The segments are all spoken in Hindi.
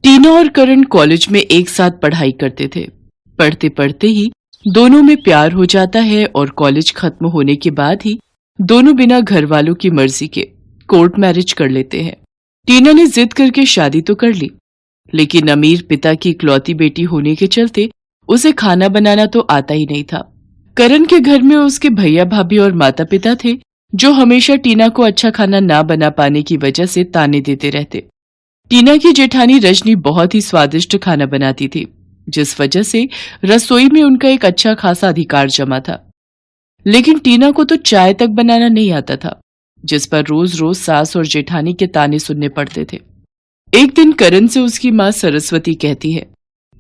टीना और करण कॉलेज में एक साथ पढ़ाई करते थे। पढ़ते पढ़ते ही दोनों में प्यार हो जाता है और कॉलेज खत्म होने के बाद ही दोनों बिना घर वालों की मर्जी के कोर्ट मैरिज कर लेते हैं। टीना ने जिद करके शादी तो कर ली, लेकिन अमीर पिता की इकलौती बेटी होने के चलते उसे खाना बनाना तो आता ही नहीं था। करण के घर में उसके भैया भाभी और माता पिता थे, जो हमेशा टीना को अच्छा खाना ना बना पाने की वजह से ताने देते रहते। टीना की जेठानी रजनी बहुत ही स्वादिष्ट खाना बनाती थी, जिस वजह से रसोई में उनका एक अच्छा खासा अधिकार जमा था। लेकिन टीना को तो चाय तक बनाना नहीं आता था, जिस पर रोज रोज सास और जेठानी के ताने सुनने पड़ते थे। एक दिन करण से उसकी माँ सरस्वती कहती है,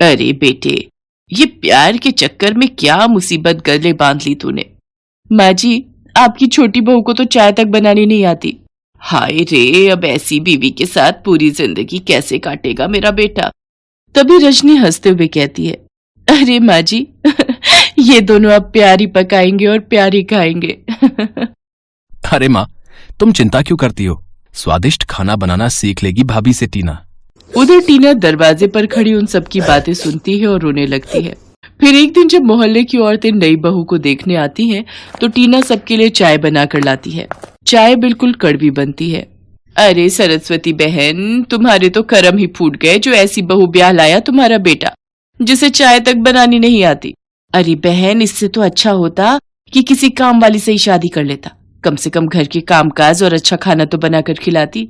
अरे बेटे, ये प्यार के चक्कर में क्या मुसीबत गले बांध ली तूने। माँ जी, आपकी छोटी बहू को तो चाय तक बनानी नहीं आती। हाय रे, अब ऐसी बीवी के साथ पूरी जिंदगी कैसे काटेगा मेरा बेटा। तभी रजनी हंसते हुए कहती है, अरे माँ जी, ये दोनों अब प्यार ही पकाएंगे और प्यार ही खाएंगे। अरे माँ, तुम चिंता क्यों करती हो? स्वादिष्ट खाना बनाना सीख लेगी भाभी से टीना। उधर टीना दरवाजे पर खड़ी उन सबकी बातें सुनती है और रोने लगती है। फिर एक दिन जब मोहल्ले की औरतें नई बहू को देखने आती हैं, तो टीना सबके लिए चाय बनाकर लाती है। चाय बिल्कुल कड़वी बनती है। अरे सरस्वती बहन, तुम्हारे तो कर्म ही फूट गए जो ऐसी बहू ब्याह लाया तुम्हारा बेटा, जिसे चाय तक बनानी नहीं आती। अरे बहन, इससे तो अच्छा होता कि किसी काम वाली से ही शादी कर लेता। कम से कम घर के कामकाज और अच्छा खाना तो बनाकर खिलाती।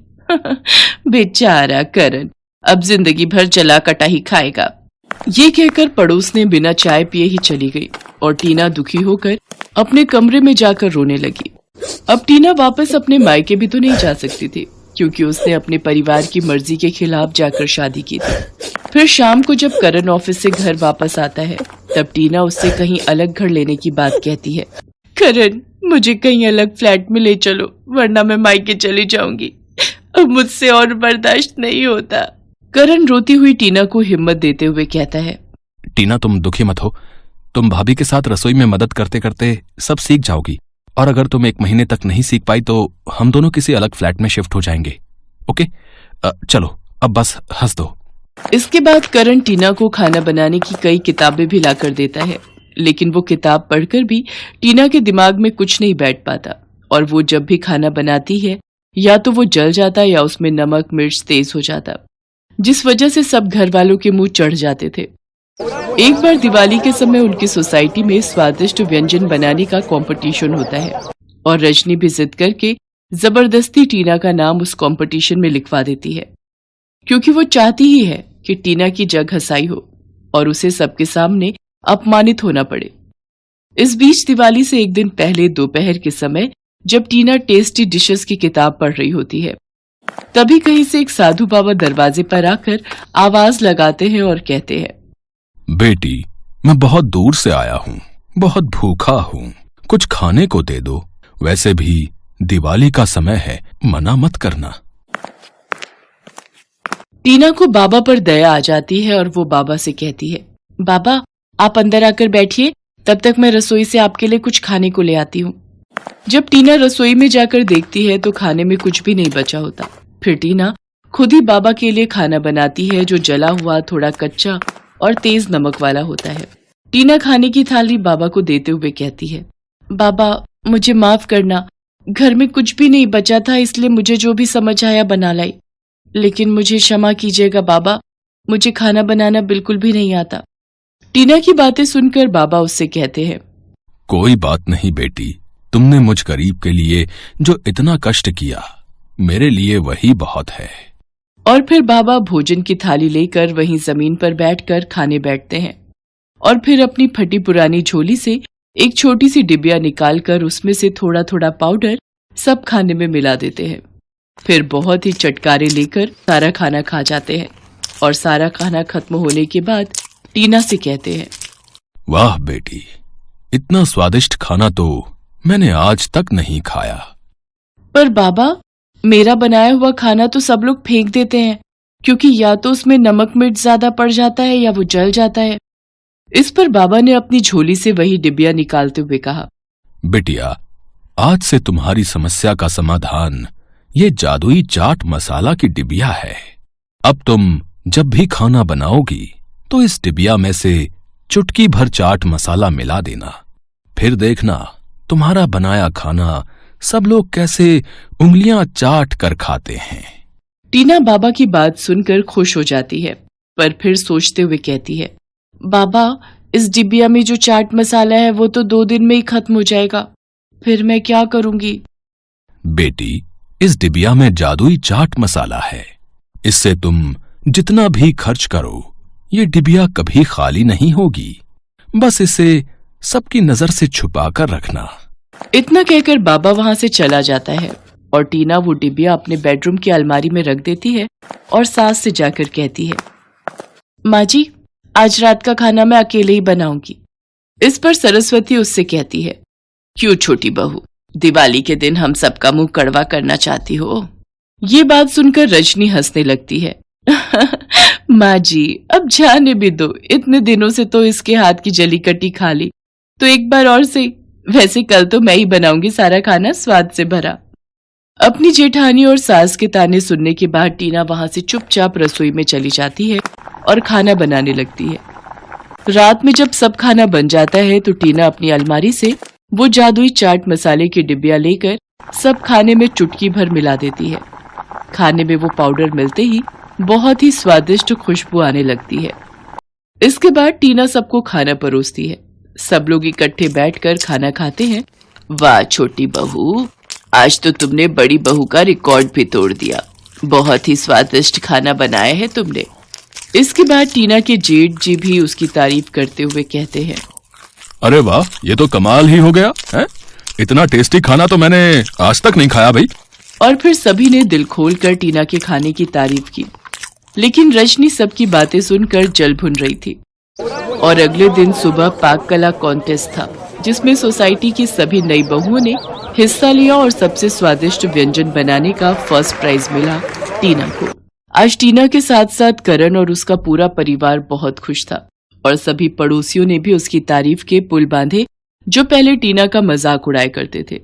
बेचारा करण अब जिंदगी भर जला कटा ही खाएगा। ये कहकर पड़ोस ने बिना चाय पिए ही चली गई और टीना दुखी होकर अपने कमरे में जाकर रोने लगी। अब टीना वापस अपने मायके भी तो नहीं जा सकती थी, क्योंकि उसने अपने परिवार की मर्जी के खिलाफ जाकर शादी की थी। फिर शाम को जब करण ऑफिस से घर वापस आता है, तब टीना उससे कहीं अलग घर लेने की बात कहती है। करण, मुझे कहीं अलग फ्लैट में ले चलो, वरना मैं मायके चली जाऊंगी। अब मुझसे और बर्दाश्त नहीं होता। करण रोती हुई टीना को हिम्मत देते हुए कहता है, टीना, तुम दुखी मत हो। तुम भाभी के साथ रसोई में मदद करते करते सब सीख जाओगी, और अगर तुम 1 महीने तक नहीं सीख पाई तो हम दोनों किसी अलग फ्लैट में शिफ्ट हो जाएंगे। ओके, चलो अब बस हंस दो। इसके बाद करण टीना को खाना बनाने की कई किताबें भी लाकर देता है, लेकिन वो किताब पढ़कर भी टीना के दिमाग में कुछ नहीं बैठ पाता, और वो जब भी खाना बनाती है या तो वो जल जाता या उसमें नमक मिर्च तेज हो जाता, जिस वजह से सब घर वालों के मुंह चढ़ जाते थे। एक बार दिवाली के समय उनकी सोसाइटी में स्वादिष्ट व्यंजन बनाने का कंपटीशन होता है, और रजनी भी जिद करके जबरदस्ती टीना का नाम उस कंपटीशन में लिखवा देती है, क्योंकि वो चाहती ही है कि टीना की जग हंसाई हो और उसे सबके सामने अपमानित होना पड़े। इस बीच दिवाली से एक दिन पहले दोपहर के समय जब टीना टेस्टी डिशेस की किताब पढ़ रही होती है, तभी कहीं से एक साधु बाबा दरवाजे पर आकर आवाज लगाते हैं और कहते हैं, बेटी, मैं बहुत दूर से आया हूँ, बहुत भूखा हूँ, कुछ खाने को दे दो। वैसे भी दिवाली का समय है, मना मत करना। टीना को बाबा पर दया आ जाती है और वो बाबा से कहती है, बाबा आप अंदर आकर बैठिए, तब तक मैं रसोई से आपके लिए कुछ खाने को ले आती हूँ। जब टीना रसोई में जाकर देखती है तो खाने में कुछ भी नहीं बचा होता। फिर टीना खुद ही बाबा के लिए खाना बनाती है, जो जला हुआ, थोड़ा कच्चा और तेज नमक वाला होता है। टीना खाने की थाली बाबा को देते हुए कहती है, बाबा मुझे माफ करना, घर में कुछ भी नहीं बचा था, इसलिए मुझे जो भी समझ आया बना लाई। लेकिन मुझे क्षमा कीजिएगा बाबा, मुझे खाना बनाना बिल्कुल भी नहीं आता। टीना की बातें सुनकर बाबा उससे कहते हैं, कोई बात नहीं बेटी, तुमने मुझ गरीब के लिए जो इतना कष्ट किया, मेरे लिए वही बहुत है। और फिर बाबा भोजन की थाली लेकर वहीं जमीन पर बैठकर खाने बैठते हैं, और फिर अपनी फटी पुरानी झोली से एक छोटी सी डिबिया निकालकर उसमें से थोड़ा थोड़ा पाउडर सब खाने में मिला देते हैं। फिर बहुत ही चटकारे लेकर सारा खाना खा जाते हैं, और सारा खाना खत्म होने के बाद टीना से कहते हैं, वाह बेटी, इतना स्वादिष्ट खाना तो मैंने आज तक नहीं खाया। पर बाबा, मेरा बनाया हुआ खाना तो सब लोग फेंक देते हैं, क्योंकि या तो उसमें नमक मिर्च ज्यादा पड़ जाता है या वो जल जाता है। इस पर बाबा ने अपनी झोली से वही डिबिया निकालते हुए कहा, बिटिया, आज से तुम्हारी समस्या का समाधान ये जादुई चाट मसाला की डिबिया है। अब तुम जब भी खाना बनाओगी तो इस डिबिया में से चुटकी भर चाट मसाला मिला देना। फिर देखना तुम्हारा बनाया खाना सब लोग कैसे उंगलियां चाट कर खाते हैं। टीना बाबा की बात सुनकर खुश हो जाती है, पर फिर सोचते हुए कहती है, बाबा इस डिबिया में जो चाट मसाला है वो तो 2 दिन में ही खत्म हो जाएगा, फिर मैं क्या करूंगी? बेटी, इस डिबिया में जादुई चाट मसाला है। इससे तुम जितना भी खर्च करो ये डिबिया कभी खाली नहीं होगी। बस इसे सबकी नजर से छुपा कर रखना। इतना कहकर बाबा वहां से चला जाता है और टीना वो डिबिया अपने बेडरूम की अलमारी में रख देती है और सास से जाकर कहती है, माँ जी आज रात का खाना मैं अकेले ही बनाऊंगी। इस पर सरस्वती उससे कहती है, क्यों छोटी बहू, दिवाली के दिन हम सबका मुंह कड़वा करना चाहती हो? ये बात सुनकर रजनी हंसने लगती है। माँ जी अब जाने भी दो, इतने दिनों से तो इसके हाथ की जली कटी खा ली, तो एक बार और से। वैसे कल तो मैं ही बनाऊंगी सारा खाना स्वाद से भरा। अपनी जेठानी और सास के ताने सुनने के बाद टीना वहां से चुपचाप रसोई में चली जाती है और खाना बनाने लगती है। रात में जब सब खाना बन जाता है तो टीना अपनी अलमारी से वो जादुई चाट मसाले की डिबिया लेकर सब खाने में चुटकी भर मिला देती है। खाने में वो पाउडर मिलते ही बहुत ही स्वादिष्ट खुशबू आने लगती है। इसके बाद टीना सबको खाना परोसती है। सब लोग इकट्ठे बैठकर खाना खाते हैं। वाह छोटी बहू, आज तो तुमने बड़ी बहू का रिकॉर्ड भी तोड़ दिया, बहुत ही स्वादिष्ट खाना बनाया है तुमने। इसके बाद टीना के जेठ जी भी उसकी तारीफ करते हुए कहते हैं, अरे वाह, ये तो कमाल ही हो गया है। इतना टेस्टी खाना तो मैंने आज तक नहीं खाया भाई। और फिर सभी ने दिल खोलकर टीना के खाने की तारीफ की। लेकिन रजनी सबकी बातें सुनकर जल भुन रही थी। और अगले दिन सुबह पाक कला कॉन्टेस्ट था, जिसमें सोसाइटी की सभी नई बहुओं ने हिस्सा लिया और सबसे स्वादिष्ट व्यंजन बनाने का फर्स्ट प्राइज मिला टीना को। आज टीना के साथ साथ करण और उसका पूरा परिवार बहुत खुश था और सभी पड़ोसियों ने भी उसकी तारीफ के पुल बांधे, जो पहले टीना का मजाक उड़ाया करते थे।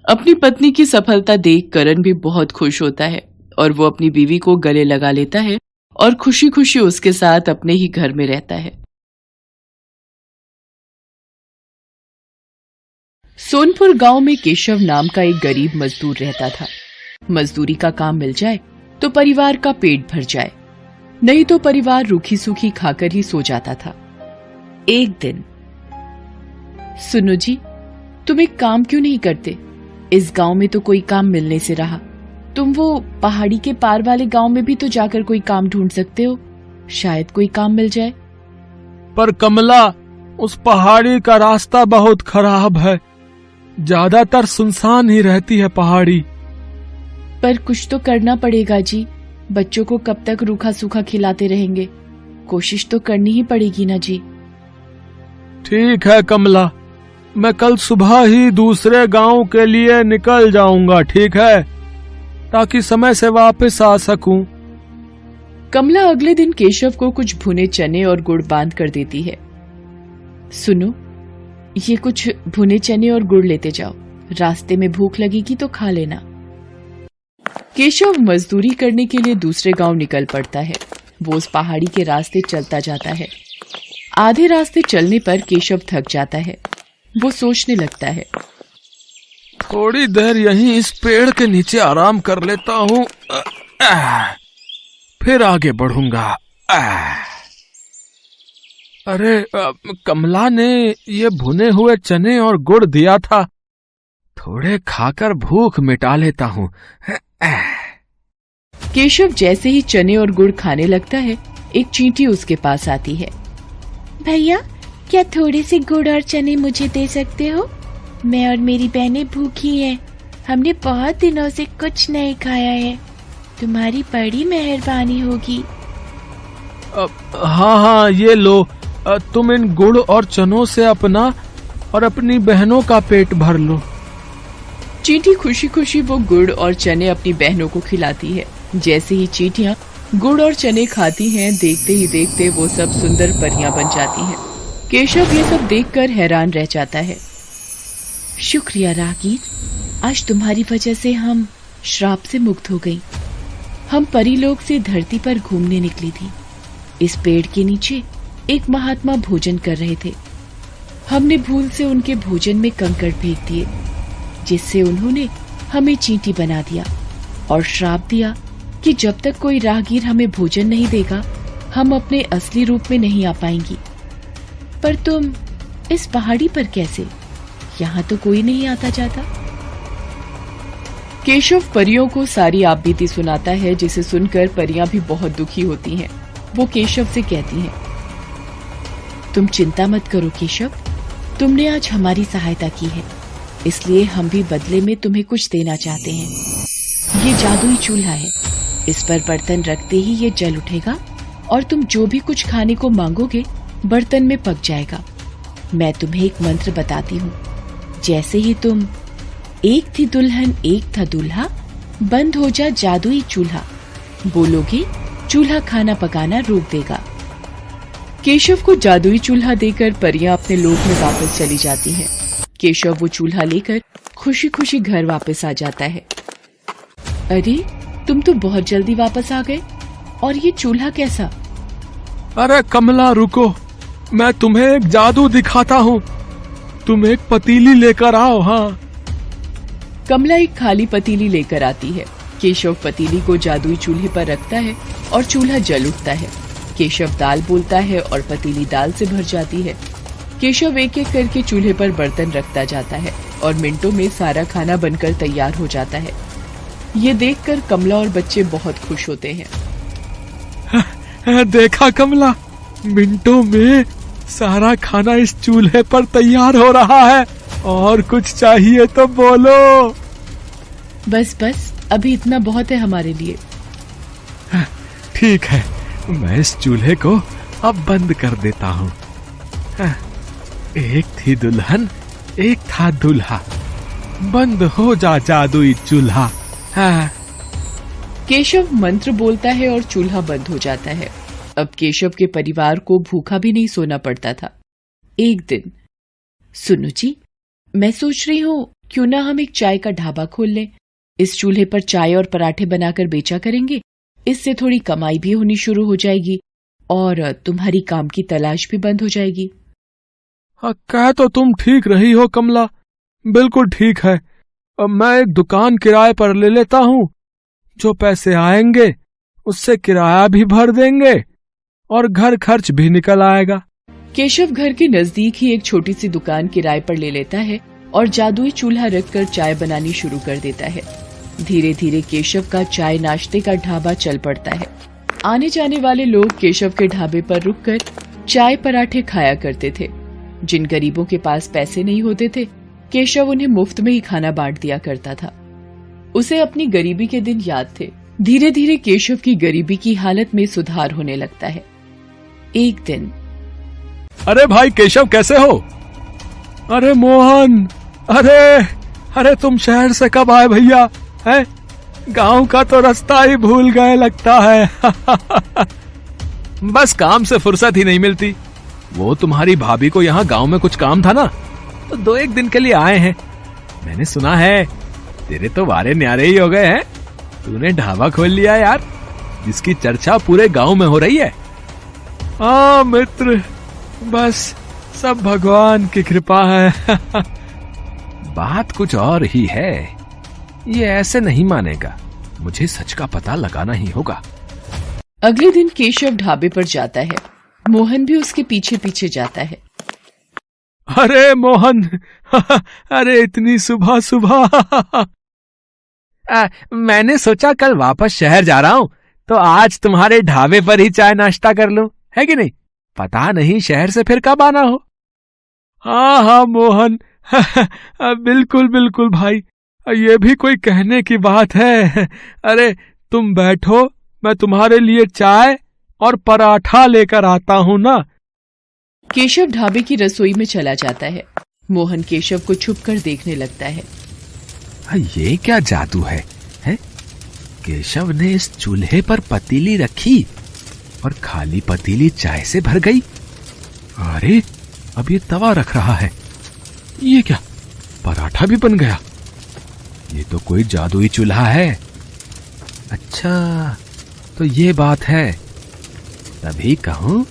अपनी पत्नी की सफलता देख करण भी बहुत खुश होता है और वो अपनी बीवी को गले लगा लेता है और खुशी खुशी उसके साथ अपने ही घर में रहता है। सोनपुर गांव में केशव नाम का एक गरीब मजदूर रहता था। मजदूरी का काम मिल जाए तो परिवार का पेट भर जाए, नहीं तो परिवार रूखी सूखी खाकर ही सो जाता था। एक दिन, सुनो जी, तुम एक काम क्यों नहीं करते? इस गांव में तो कोई काम मिलने से रहा। तुम वो पहाड़ी के पार वाले गांव में भी तो जाकर कोई काम ढूंढ सकते हो, शायद कोई काम मिल जाए। पर कमला, उस पहाड़ी का रास्ता बहुत खराब है, ज्यादातर सुनसान ही रहती है पहाड़ी। पर कुछ तो करना पड़ेगा जी, बच्चों को कब तक रूखा सूखा खिलाते रहेंगे? कोशिश तो करनी ही पड़ेगी ना जी। ठीक है कमला, मैं कल सुबह ही दूसरे गांव के लिए निकल जाऊंगा, ठीक है, ताकि समय से वापस आ सकूं। कमला अगले दिन केशव को कुछ भुने चने और गुड़ बांध कर देती है। सुनो, ये कुछ भुने चने और गुड़ लेते जाओ, रास्ते में भूख लगेगी तो खा लेना। केशव मजदूरी करने के लिए दूसरे गांव निकल पड़ता है। वो उस पहाड़ी के रास्ते चलता जाता है। आधे रास्ते चलने पर केशव थक जाता है। वो सोचने लगता है, थोड़ी देर यहीं इस पेड़ के नीचे आराम कर लेता हूँ, फिर आगे बढ़ूंगा। अरे कमला ने ये भुने हुए चने और गुड़ दिया था, थोड़े खाकर भूख मिटा लेता हूँ। केशव जैसे ही चने और गुड़ खाने लगता है, एक चींटी उसके पास आती है। भैया, क्या थोड़े से गुड़ और चने मुझे दे सकते हो? मैं और मेरी बहनें भूखी हैं, हमने बहुत दिनों से कुछ नहीं खाया है, तुम्हारी बड़ी मेहरबानी होगी। हाँ हाँ, ये लो, तुम इन गुड़ और चनों से अपना और अपनी बहनों का पेट भर लो। चींटी खुशी खुशी वो गुड़ और चने अपनी बहनों को खिलाती है। जैसे ही चींटियां गुड़ और चने खाती हैं, देखते ही देखते वो सब सुंदर परियां बन जाती हैं। केशव ये सब देखकर हैरान रह जाता है। शुक्रिया रागी, आज तुम्हारी वजह से हम श्राप से मुक्त हो गई। हम परी लोग से धरती पर घूमने निकली थी। इस पेड़ के नीचे एक महात्मा भोजन कर रहे थे। हमने भूल से उनके भोजन में कंकड़ फेंक दिए, जिससे उन्होंने हमें चींटी बना दिया और श्राप दिया कि जब तक कोई राहगीर हमें भोजन नहीं देगा, हम अपने असली रूप में नहीं आ पाएंगी। पर तुम इस पहाड़ी पर कैसे? यहाँ तो कोई नहीं आता जाता। केशव परियों को सारी आपबीती सुनाता है, जिसे सुनकर परियां भी बहुत दुखी होती हैं। वो केशव से कहती हैं, तुम चिंता मत करो केशव, तुमने आज हमारी सहायता की है, इसलिए हम भी बदले में तुम्हें कुछ देना चाहते हैं। ये जादुई चूल्हा है, इस पर बर्तन रखते ही ये जल उठेगा और तुम जो भी कुछ खाने को मांगोगे बर्तन में पक जाएगा। मैं तुम्हें एक मंत्र बताती हूँ। जैसे ही तुम एक थी दुल्हन एक था दूल्हा, बंद हो जा जादुई चूल्हा बोलोगे, चूल्हा खाना पकाना रोक देगा। केशव को जादुई चूल्हा देकर परियां अपने लोक में वापस चली जाती हैं। केशव वो चूल्हा लेकर खुशी खुशी घर वापस आ जाता है। अरे तुम तो बहुत जल्दी वापस आ गए, और ये चूल्हा कैसा? अरे कमला रुको, मैं तुम्हें एक जादू दिखाता हूँ। तुम एक पतीली लेकर आओ। हाँ। कमला एक खाली पतीली लेकर आती है। केशव पतीली को जादुई चूल्हे पर रखता है और चूल्हा जल उठता है। केशव दाल बोलता है और पतीली दाल से भर जाती है। केशव एक एक करके चूल्हे पर बर्तन रखता जाता है और मिनटों में सारा खाना बनकर तैयार हो जाता है। ये देखकर कमला और बच्चे बहुत खुश होते हैं। देखा कमला, मिनटों में सारा खाना इस चूल्हे पर तैयार हो रहा है। और कुछ चाहिए तो बोलो। बस बस, अभी इतना बहुत है हमारे लिए। ठीक है, मैं इस चूल्हे को अब बंद कर देता हूँ। एक थी दुल्हन एक था दूल्हा, बंद हो जा जादुई चूल्हा। केशव मंत्र बोलता है और चूल्हा बंद हो जाता है। अब केशव के परिवार को भूखा भी नहीं सोना पड़ता था। एक दिन, सुनो जी, मैं सोच रही हूँ क्यों ना हम एक चाय का ढाबा खोल लें। इस चूल्हे पर चाय और पराठे बनाकर बेचा करेंगे। इससे थोड़ी कमाई भी होनी शुरू हो जाएगी और तुम्हारी काम की तलाश भी बंद हो जाएगी। कह तो तुम ठीक रही हो कमला, बिल्कुल ठीक है। अब मैं एक दुकान किराए पर ले लेता हूँ। जो पैसे आएंगे उससे किराया भी भर देंगे और घर खर्च भी निकल आएगा। केशव घर के नजदीक ही एक छोटी सी दुकान किराए पर ले लेता है और जादुई चूल्हा रखकर चाय बनानी शुरू कर देता है। धीरे धीरे केशव का चाय नाश्ते का ढाबा चल पड़ता है। आने जाने वाले लोग केशव के ढाबे पर रुककर चाय पराठे खाया करते थे। जिन गरीबों के पास पैसे नहीं होते थे, केशव उन्हें मुफ्त में ही खाना बांट दिया करता था। उसे अपनी गरीबी के दिन याद थे। धीरे धीरे केशव की गरीबी की हालत में सुधार होने लगता है। एक दिन, अरे भाई केशव, कैसे हो? अरे मोहन, अरे तुम शहर से कब आए भैया? हैं? गांव का तो रास्ता ही भूल गए लगता है। बस काम से फुर्सत ही नहीं मिलती। वो तुम्हारी भाभी को यहाँ गांव में कुछ काम था ना, तो 2-1 दिन के लिए आए हैं। मैंने सुना है तेरे तो वारे न्यारे ही हो गए हैं। तूने ढाबा खोल लिया यार, जिसकी चर्चा पूरे गांव में हो रही है। हाँ मित्र, बस सब भगवान की कृपा है। बात कुछ और ही है। ये ऐसे नहीं मानेगा, मुझे सच का पता लगाना ही होगा। अगले दिन केशव ढाबे पर जाता है। मोहन भी उसके पीछे पीछे जाता है। अरे मोहन, अरे इतनी सुबह सुबह। मैंने सोचा कल वापस शहर जा रहा हूँ, तो आज तुम्हारे ढाबे पर ही चाय नाश्ता कर लूं, है कि नहीं? पता नहीं शहर से फिर कब आना हो। हाँ मोहन, बिल्कुल बिल्कुल भाई, ये भी कोई कहने की बात है। अरे तुम बैठो, मैं तुम्हारे लिए चाय और पराठा लेकर आता हूँ ना। केशव ढाबे की रसोई में चला जाता है। मोहन केशव को छुपकर देखने लगता है। ये क्या जादू है? केशव ने इस चूल्हे पर पतीली रखी और खाली पतीली चाय से भर गई। अरे अब ये तवा रख रहा है, ये क्या पराठा भी बन गया? ये तो कोई जादुई चूल्हा है। अच्छा तो ये बात है। तभी कहूं,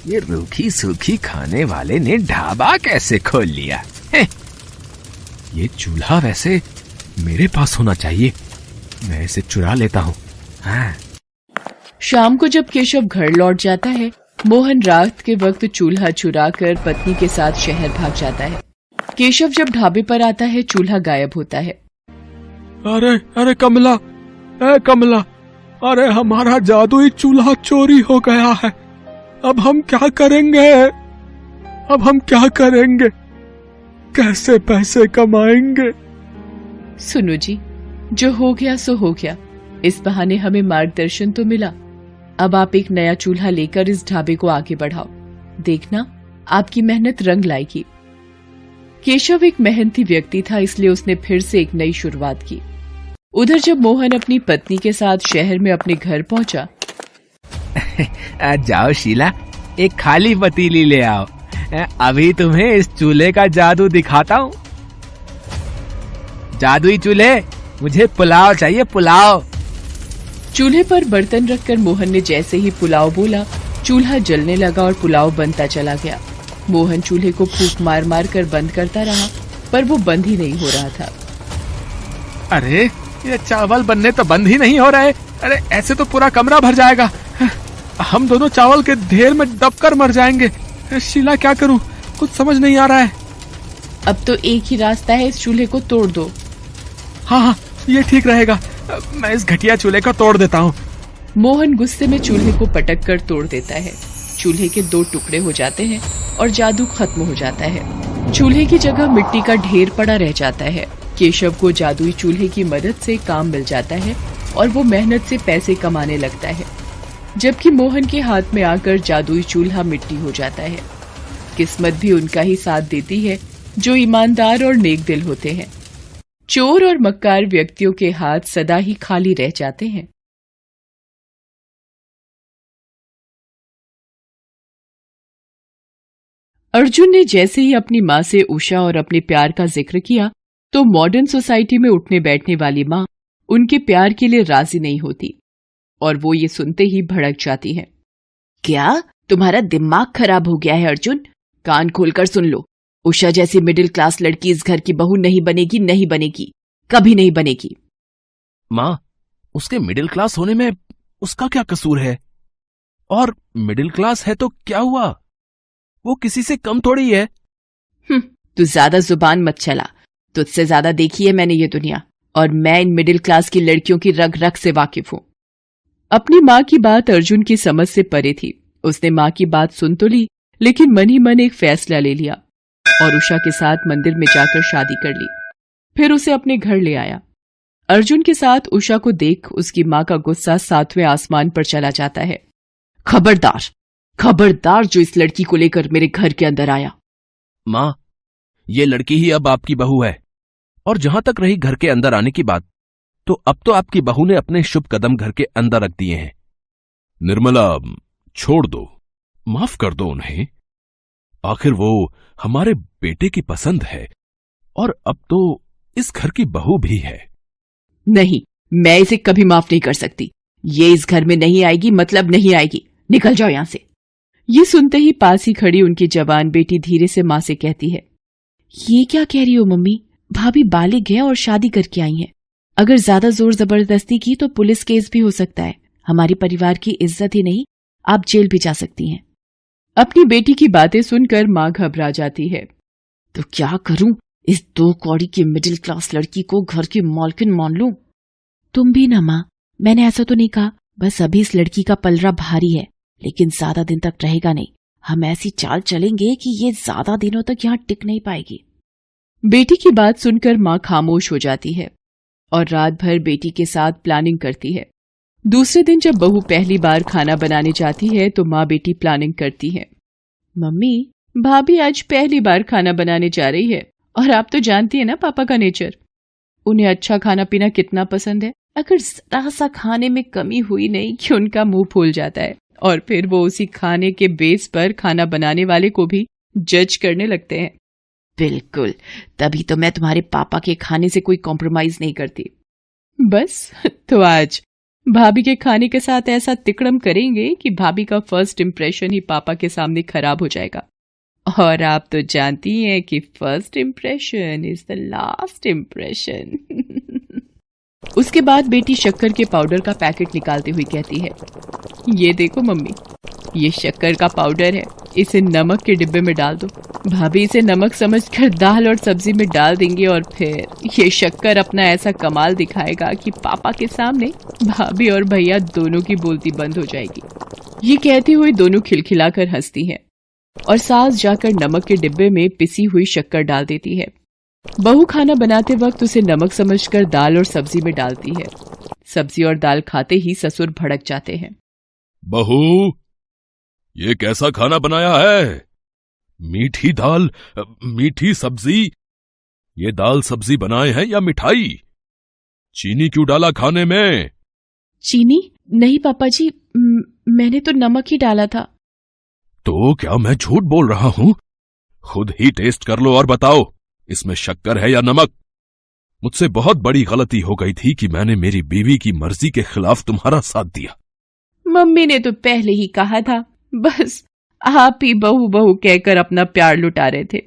ये रूखी सूखी खाने वाले ने ढाबा कैसे खोल लिया है? ये चूल्हा वैसे मेरे पास होना चाहिए, मैं इसे चुरा लेता हूँ। हाँ। शाम को जब केशव घर लौट जाता है, मोहन रात के वक्त चूल्हा चुराकर पत्नी के साथ शहर भाग जाता है। केशव जब ढाबे पर आता है, चूल्हा गायब होता है। अरे अरे कमला, कमला, अरे हमारा जादुई चूल्हा चोरी हो गया है। अब हम क्या करेंगे? अब हम क्या करेंगे? कैसे पैसे कमाएंगे? सुनो जी, जो हो गया सो हो गया। इस बहाने हमें मार्गदर्शन तो मिला। अब आप एक नया चूल्हा लेकर इस ढाबे को आगे बढ़ाओ। देखना, आपकी मेहनत रंग लाएगी। केशव एक मेहनती व्यक्ति था, इसलिए उसने फिर से एक नई शुरुआत की। उधर जब मोहन अपनी पत्नी के साथ शहर में अपने घर पहुंचा, जाओ शीला, एक खाली पतीली ले आओ। अभी तुम्हें इस चूल्हे का जादू दिखाता हूँ। जादुई चूल्हे, मुझे पुलाव चाहिए, पुलाव। चूल्हे पर बर्तन रखकर मोहन ने जैसे ही पुलाव बोला, चूल्हा जलने लगा और पुलाव बनता चला गया। मोहन चूल्हे को फूंक मार मार कर बंद करता रहा, पर वो बंद ही नहीं हो रहा था। अरे ये चावल बनने तो बंद ही नहीं हो रहे। अरे ऐसे तो पूरा कमरा भर जाएगा। हम दोनों चावल के ढेर में दबकर मर जाएंगे। शीला, क्या करूं? कुछ समझ नहीं आ रहा है। अब तो एक ही रास्ता है, इस चूल्हे को तोड़ दो। हाँ, ये ठीक रहेगा। मैं इस घटिया चूल्हे को तोड़ देता हूँ। मोहन गुस्से में चूल्हे को पटक कर तोड़ देता है। चूल्हे के 2 टुकड़े हो जाते हैं और जादू खत्म हो जाता है। चूल्हे की जगह मिट्टी का ढेर पड़ा रह जाता है। केशव को जादुई चूल्हे की मदद से काम मिल जाता है और वो मेहनत से पैसे कमाने लगता है, जबकि मोहन के हाथ में आकर जादुई चूल्हा मिट्टी हो जाता है। किस्मत भी उनका ही साथ देती है, जो ईमानदार और नेक दिल होते हैं। चोर और मक्कार व्यक्तियों के हाथ सदा ही खाली रह जाते हैं। अर्जुन ने जैसे ही अपनी माँ से उषा और अपने प्यार का जिक्र किया, तो मॉडर्न सोसाइटी में उठने बैठने वाली माँ उनके प्यार के लिए राजी नहीं होती और वो ये सुनते ही भड़क जाती है। क्या तुम्हारा दिमाग खराब हो गया है अर्जुन? कान खोलकर सुन लो, उषा जैसी मिडिल क्लास लड़की इस घर की बहू नहीं बनेगी, नहीं बनेगी, कभी नहीं बनेगी। माँ, उसके मिडिल क्लास होने में उसका क्या कसूर है? और मिडिल क्लास है तो क्या हुआ? वो किसी से कम थोड़ी है। तू ज्यादा जुबान मत चला। तुझसे ज्यादा देखी है मैंने ये दुनिया, और मैं इन मिडिल क्लास की लड़कियों की रग रग से वाकिफ हूं। अपनी माँ की बात अर्जुन की समझ से परे थी। उसने माँ की बात सुन तो ली, लेकिन मन ही मन एक फैसला ले लिया और उषा के साथ मंदिर में जाकर शादी कर ली। फिर उसे अपने घर ले आया। अर्जुन के साथ उषा को देख उसकी माँ का गुस्सा 7वें आसमान पर चला जाता है। खबरदार, खबरदार जो इस लड़की को लेकर मेरे घर के अंदर आया। माँ, ये लड़की ही अब आपकी बहू है। और जहां तक रही घर के अंदर आने की बात, तो अब तो आपकी बहू ने अपने शुभ कदम घर के अंदर रख दिए हैं। निर्मला, छोड़ दो, माफ कर दो उन्हें। आखिर वो हमारे बेटे की पसंद है और अब तो इस घर की बहू भी है। नहीं, मैं इसे कभी माफ नहीं कर सकती। ये इस घर में नहीं आएगी, मतलब नहीं आएगी। निकल जाओ यहां से। ये सुनते ही पास ही खड़ी उनकी जवान बेटी धीरे से माँ से कहती है, ये क्या कह रही हो मम्मी? भाभी बालिग है और शादी करके आई हैं। अगर ज्यादा जोर जबरदस्ती की तो पुलिस केस भी हो सकता है। हमारी परिवार की इज्जत ही नहीं, आप जेल भी जा सकती हैं। अपनी बेटी की बातें सुनकर माँ घबरा जाती है। तो क्या करूं? इस 2 कौड़ी की मिडिल क्लास लड़की को घर की मालकिन मान लूं? तुम भी ना माँ, मैंने ऐसा तो नहीं कहा। बस अभी इस लड़की का पलड़ा भारी है, लेकिन ज्यादा दिन तक रहेगा नहीं। हम ऐसी चाल चलेंगे कि ये ज्यादा दिनों तक यहाँ टिक नहीं पाएगी। बेटी की बात सुनकर माँ खामोश हो जाती है और रात भर बेटी के साथ प्लानिंग करती है। दूसरे दिन जब बहू पहली बार खाना बनाने जाती है तो माँ बेटी प्लानिंग करती है। मम्मी, भाभी आज पहली बार खाना बनाने जा रही है और आप तो जानती है ना पापा का नेचर। उन्हें अच्छा खाना पीना कितना पसंद है। अगर जरा सा खाने में कमी हुई नहीं कि उनका मुंह फूल जाता है और फिर वो उसी खाने के बेस पर खाना बनाने वाले को भी जज करने लगते हैं। बिल्कुल, तभी तो मैं तुम्हारे पापा के खाने से कोई कॉम्प्रोमाइज नहीं करती। बस तो आज भाभी के खाने के साथ ऐसा तिकड़म करेंगे कि भाभी का फर्स्ट इम्प्रेशन ही पापा के सामने खराब हो जाएगा। और आप तो जानती हैं कि first impression is the last impression. उसके बाद बेटी शक्कर के पाउडर का पैकेट निकालते हुए कहती है, ये देखो मम्मी, ये शक्कर का पाउडर है, इसे नमक के डिब्बे में डाल दो। भाभी इसे नमक समझकर दाल और सब्जी में डाल देंगे और फिर ये शक्कर अपना ऐसा कमाल दिखाएगा कि पापा के सामने भाभी और भैया दोनों की बोलती बंद हो जाएगी। ये कहती हुई दोनों खिलखिलाकर हंसती हैं और सास जाकर नमक के डिब्बे में पिसी हुई शक्कर डाल देती है। बहू खाना बनाते वक्त उसे नमक समझकर दाल और सब्जी में डालती है। सब्जी और दाल खाते ही ससुर भड़क जाते हैं। बहू, ये कैसा खाना बनाया है? मीठी दाल, मीठी सब्जी। ये दाल सब्जी बनाए हैं या मिठाई? चीनी क्यों डाला खाने में? चीनी? नहीं पापा जी, मैंने तो नमक ही डाला था। तो क्या मैं झूठ बोल रहा हूं? खुद ही टेस्ट कर लो और बताओ, इसमें शक्कर है या नमक? मुझसे बहुत बड़ी गलती हो गई थी कि मैंने मेरी बीवी की मर्जी के खिलाफ तुम्हारा साथ दिया। मम्मी ने तो पहले ही कहा था, बस आप ही बहू बहू कहकर अपना प्यार लुटा रहे थे।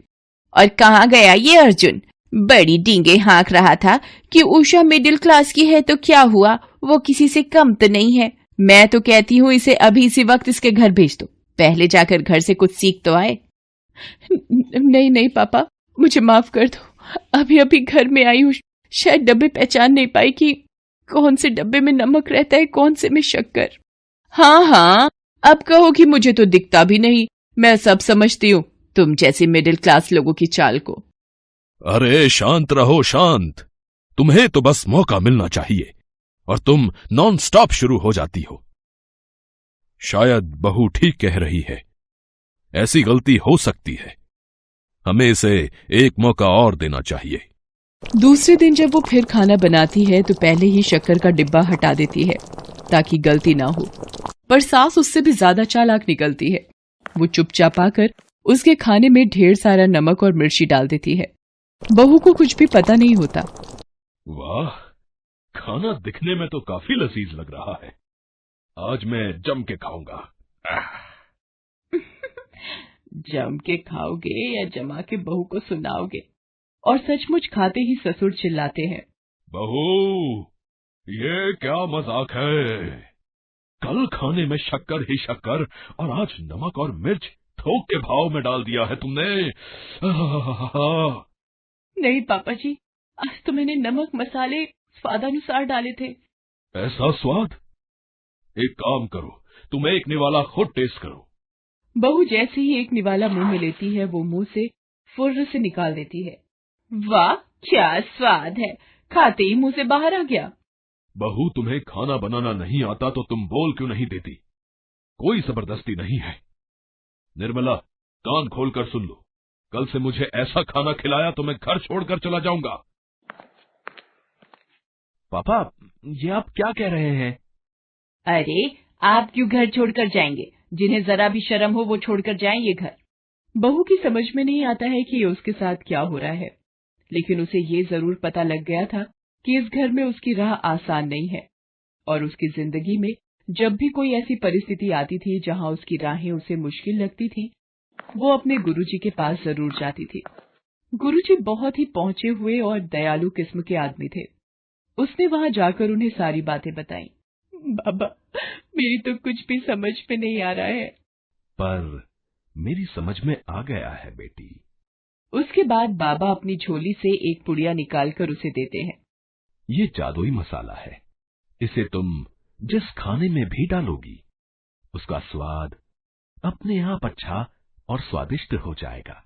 और कहाँ गया ये अर्जुन? बड़ी डींगे हाँक रहा था कि उषा मिडिल क्लास की है तो क्या हुआ, वो किसी से कम तो नहीं है। मैं तो कहती हूँ इसे अभी इसी वक्त इसके घर भेज दो, पहले जाकर घर से कुछ सीख तो आए। नहीं नहीं पापा, मुझे माफ कर दो, अभी अभी घर में आई हूँ, शायद डब्बे पहचान नहीं पाई कि कौन से डब्बे में नमक रहता है, कौन से में शक्कर। हाँ हाँ, अब कहो कि मुझे तो दिखता भी नहीं, मैं सब समझती हूँ, तुम जैसे मिडिल क्लास लोगों की चाल को। अरे शांत रहो, शांत। तुम्हें तो बस मौका मिलना चाहिए और तुम नॉन स्टॉप शुरू हो जाती हो। शायद बहू ठीक कह रही है, ऐसी गलती हो सकती है, हमें इसे एक मौका और देना चाहिए। दूसरे दिन जब वो फिर खाना बनाती है तो पहले ही शक्कर का डिब्बा हटा देती है ताकि गलती ना हो, पर सास उससे भी ज्यादा चालाक निकलती है। वो चुपचाप आकर उसके खाने में ढेर सारा नमक और मिर्ची डाल देती है। बहू को कुछ भी पता नहीं होता। वाह, खाना दिखने में तो काफी लजीज लग रहा है, आज मैं जम के खाऊंगा। जम के खाओगे या जमा के बहू को सुनाओगे? और सचमुच खाते ही ससुर चिल्लाते हैं, बहू, ये क्या मजाक है? कल खाने में शक्कर ही शक्कर और आज नमक और मिर्च थोक के भाव में डाल दिया है तुमने। नहीं पापा जी, आज तो मैंने नमक मसाले स्वादानुसार डाले थे। ऐसा स्वाद? एक काम करो, तुम एक निवाला खुद टेस्ट करो। बहू जैसे ही एक निवाला मुंह में लेती है वो मुंह से फुर्र से निकाल देती है। वाह क्या स्वाद है, खाते ही मुंह से बाहर आ गया। बहू, तुम्हें खाना बनाना नहीं आता तो तुम बोल क्यों नहीं देती? कोई जबरदस्ती नहीं है। निर्मला, कान खोलकर सुन लो, कल से मुझे ऐसा खाना खिलाया तो मैं घर छोड़कर चला जाऊंगा। पापा, ये आप क्या कह रहे हैं? अरे आप क्यों घर छोड़कर जाएंगे? जिन्हें जरा भी शर्म हो वो छोड़कर जाएं ये घर। बहू की समझ में नहीं आता है कि उसके साथ क्या हो रहा है, लेकिन उसे ये जरूर पता लग गया था कि इस घर में उसकी राह आसान नहीं है और उसकी जिंदगी में जब भी कोई ऐसी परिस्थिति आती थी जहां उसकी राहें उसे मुश्किल लगती थी, वो अपने गुरुजी के पास जरूर जाती थी। गुरुजी बहुत ही पहुंचे हुए और दयालु किस्म के आदमी थे। उसने वहां जाकर उन्हें सारी बातें बताई। बाबा, मेरी तो कुछ भी समझ में नहीं आ रहा है। पर मेरी समझ में आ गया है बेटी। उसके बाद बाबा अपनी झोली से एक पुड़िया निकालकर उसे देते हैं। ये जादुई मसाला है, इसे तुम जिस खाने में भी डालोगी उसका स्वाद अपने आप अच्छा और स्वादिष्ट हो जाएगा।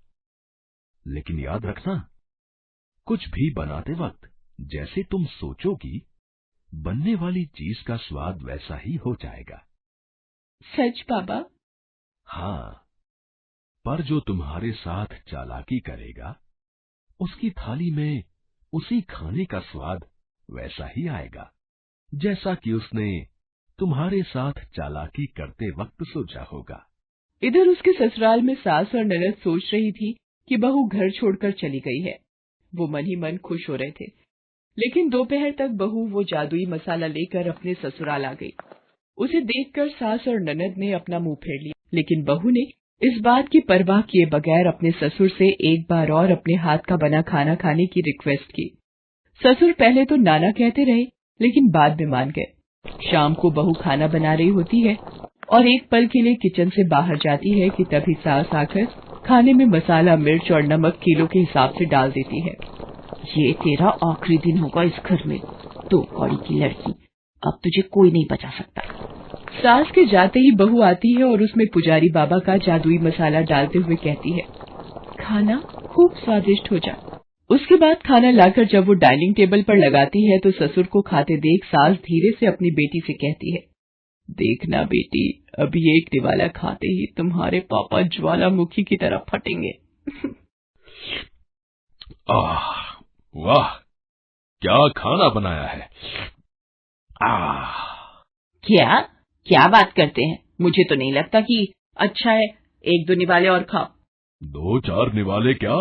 लेकिन याद रखना, कुछ भी बनाते वक्त जैसे तुम सोचोगी बनने वाली चीज का स्वाद वैसा ही हो जाएगा। सच बाबा? हाँ, पर जो तुम्हारे साथ चालाकी करेगा उसकी थाली में उसी खाने का स्वाद वैसा ही आएगा जैसा कि उसने तुम्हारे साथ चालाकी करते वक्त सोचा होगा। इधर उसके ससुराल में सास और ननद सोच रही थी कि बहू घर छोड़कर चली गई है। वो मन ही मन खुश हो रहे थे, लेकिन दोपहर तक बहू वो जादुई मसाला लेकर अपने ससुराल आ गई। उसे देखकर सास और ननद ने अपना मुंह फेर लिया, लेकिन बहू ने इस बात की परवाह किए बगैर अपने ससुर से एक बार और अपने हाथ का बना खाना खाने की रिक्वेस्ट की। ससुर पहले तो नाना कहते रहे, लेकिन बाद में मान गए। शाम को बहू खाना बना रही होती है और एक पल के लिए किचन से बाहर जाती है कि तभी सास आकर खाने में मसाला, मिर्च और नमक किलो के हिसाब से डाल देती है। ये तेरा आखिरी दिन होगा इस घर में, तो कौड़ी की लड़की, अब तुझे कोई नहीं बचा सकता। सास के जाते ही बहू आती है और उसमें पुजारी बाबा का जादुई मसाला डालते हुए कहती है, खाना खूब स्वादिष्ट हो जा। उसके बाद खाना लाकर जब वो डाइनिंग टेबल पर लगाती है तो ससुर को खाते देख सास धीरे से अपनी बेटी से कहती है, देखना बेटी, अभी एक निवाला खाते ही तुम्हारे पापा ज्वालामुखी की तरह फटेंगे। वाह, क्या खाना बनाया है। क्या बात करते हैं, मुझे तो नहीं लगता कि अच्छा है, एक दो निवाले और खाओ। 2-4 निवाले क्या,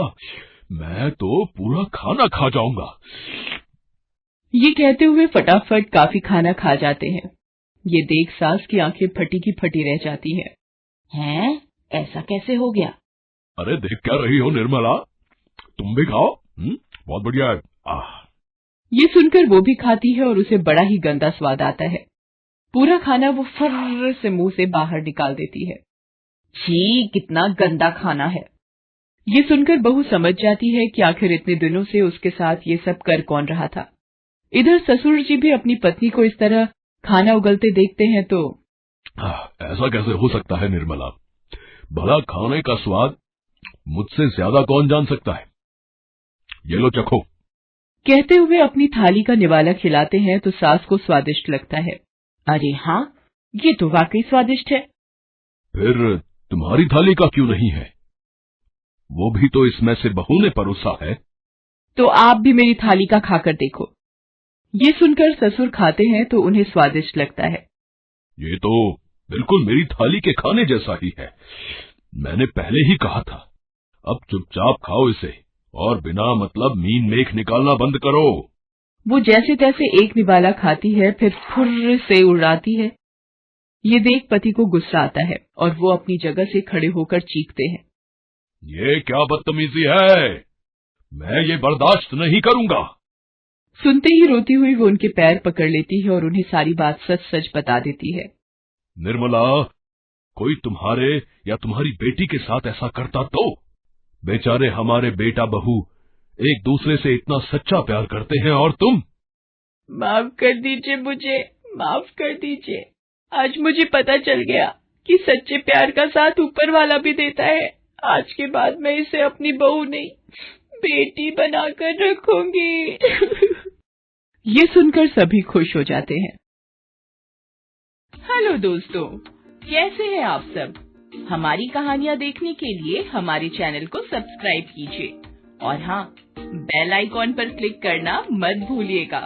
मैं तो पूरा खाना खा जाऊंगा। ये कहते हुए फटाफट काफी खाना खा जाते हैं। ये देख सास की आंखें फटी की फटी रह जाती हैं। हैं? ऐसा कैसे हो गया? अरे देख क्या रही हो निर्मला, तुम भी खाओ, बहुत बढ़िया है। ये सुनकर वो भी खाती है और उसे बड़ा ही गंदा स्वाद आता है। पूरा खाना वो फर्र से मुंह से बाहर निकाल देती है। छी, कितना गंदा खाना है। ये सुनकर बहू समझ जाती है कि आखिर इतने दिनों से उसके साथ ये सब कर कौन रहा था। इधर ससुर जी भी अपनी पत्नी को इस तरह खाना उगलते देखते हैं तो ऐसा कैसे हो सकता है निर्मला, भला खाने का स्वाद मुझसे ज्यादा कौन जान सकता है। ये लो चखो। कहते हुए अपनी थाली का निवाला खिलाते हैं तो सास को स्वादिष्ट लगता है। अरे हाँ, ये तो वाकई स्वादिष्ट है। फिर तुम्हारी थाली का क्यों नहीं है? वो भी तो इसमें से बहू ने परोसा है। तो आप भी मेरी थाली का खाकर देखो। ये सुनकर ससुर खाते हैं तो उन्हें स्वादिष्ट लगता है। ये तो बिल्कुल मेरी थाली के खाने जैसा ही है। मैंने पहले ही कहा था, अब चुपचाप खाओ इसे और बिना मतलब मीन मेख निकालना बंद करो। वो जैसे तैसे एक निवाला खाती है, फिर फुर्र से उड़ाती है। ये देख पति को गुस्सा आता है और वो अपनी जगह से खड़े होकर चीखते हैं, ये क्या बदतमीजी है, मैं ये बर्दाश्त नहीं करूंगा। सुनते ही रोती हुई वो उनके पैर पकड़ लेती है और उन्हें सारी बात सच सच बता देती है। निर्मला, कोई तुम्हारे या तुम्हारी बेटी के साथ ऐसा करता तो? बेचारे हमारे बेटा बहू एक दूसरे से इतना सच्चा प्यार करते हैं और तुम। माफ कर दीजिए मुझे, माफ कर दीजिए। आज मुझे पता चल गया कि सच्चे प्यार का साथ ऊपर वाला भी देता है। आज के बाद मैं इसे अपनी बहू नहीं, बेटी बनाकर रखूंगी। ये सुनकर सभी खुश हो जाते हैं। हेलो दोस्तों, कैसे हैं आप सब? हमारी कहानियां देखने के लिए हमारे चैनल को सब्सक्राइब कीजिए और हाँ, बेल आइकॉन पर क्लिक करना मत भूलिएगा।